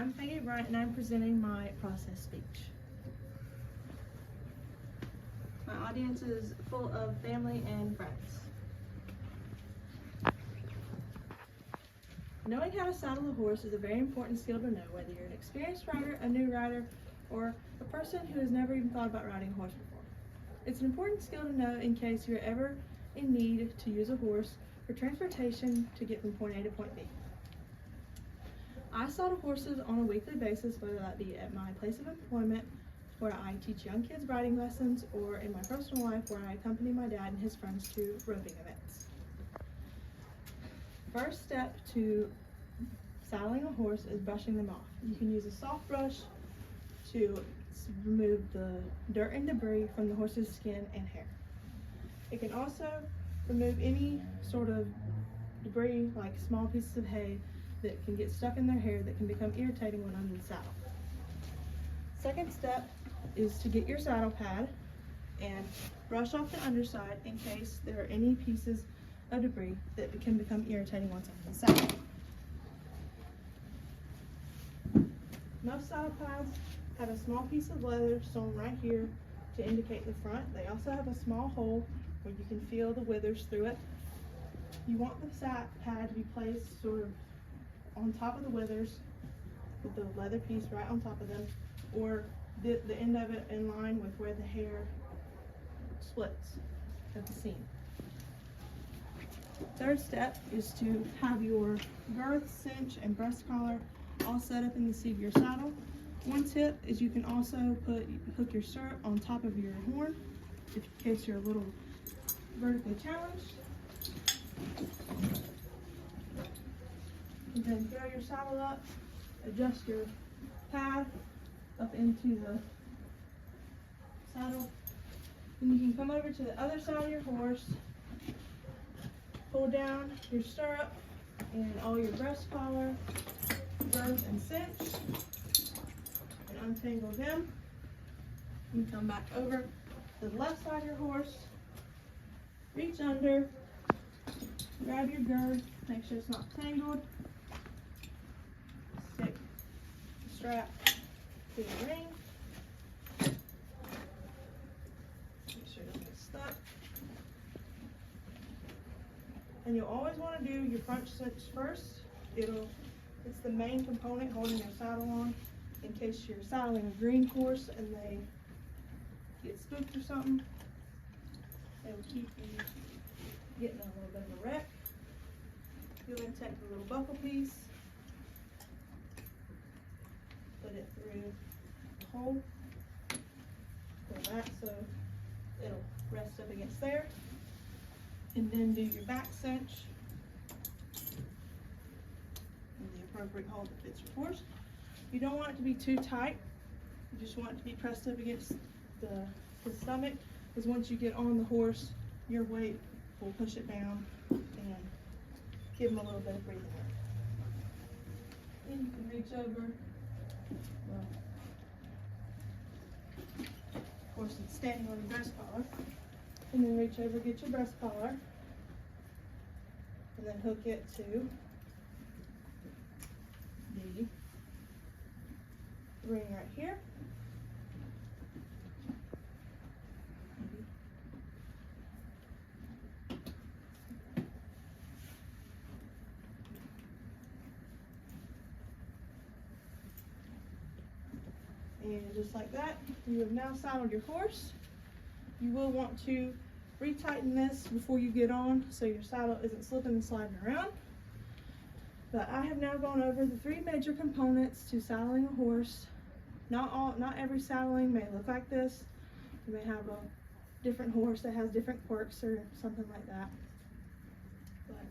I'm Peggy Bryant and I'm presenting my process speech. My audience is full of family and friends. Knowing how to saddle a horse is a very important skill to know, whether you're an experienced rider, a new rider, or a person who has never even thought about riding a horse before. It's an important skill to know in case you're ever in need to use a horse for transportation to get from point A to point B. I saddle horses on a weekly basis, whether that be at my place of employment, where I teach young kids riding lessons, or in my personal life where I accompany my dad and his friends to roping events. First step to saddling a horse is brushing them off. You can use a soft brush to remove the dirt and debris from the horse's skin and hair. It can also remove any sort of debris, like small pieces of hay that can get stuck in their hair that can become irritating when under the saddle. Second step is to get your saddle pad and brush off the underside in case there are any pieces of debris that can become irritating once under the saddle. Most saddle pads have a small piece of leather sewn right here to indicate the front. They also have a small hole where you can feel the withers through it. You want the saddle pad to be placed sort of on top of the withers with the leather piece right on top of them, or the end of it in line with where the hair splits at the seam. Third step is to have your girth, cinch, and breast collar all set up in the seat of your saddle. One tip is you can also hook your stirrup on top of your horn in case you're a little vertically challenged. And then throw your saddle up, adjust your pad up into the saddle. Then you can come over to the other side of your horse, pull down your stirrup and all your breast collar, girth, and cinch, and untangle them. You come back over to the left side of your horse, reach under, grab your girth, make sure it's not tangled, stick the strap to the ring, make sure it doesn't get stuck. And you'll always want to do your front cinch first. It's the main component holding your saddle on in case you're saddling a green horse and they get spooked or something. It will keep you getting a little bit of a wreck. You'll then take the little buckle piece, put it through the hole, pull that so it'll rest up against there, and then do your back cinch in the appropriate hole that fits your horse. You don't want it to be too tight. You just want it to be pressed up against the stomach, because once you get on the horse, your weight will push it down and give them a little bit of breathing room. Then you can reach over. Well, of course, it's standing on your breast collar. And then reach over, get your breast collar, and then hook it to the ring right here. And just like that, you have now saddled your horse. You will want to retighten this before you get on so your saddle isn't slipping and sliding around. But I have now gone over the three major components to saddling a horse. Not every saddling may look like this. You may have a different horse that has different quirks or something like that. But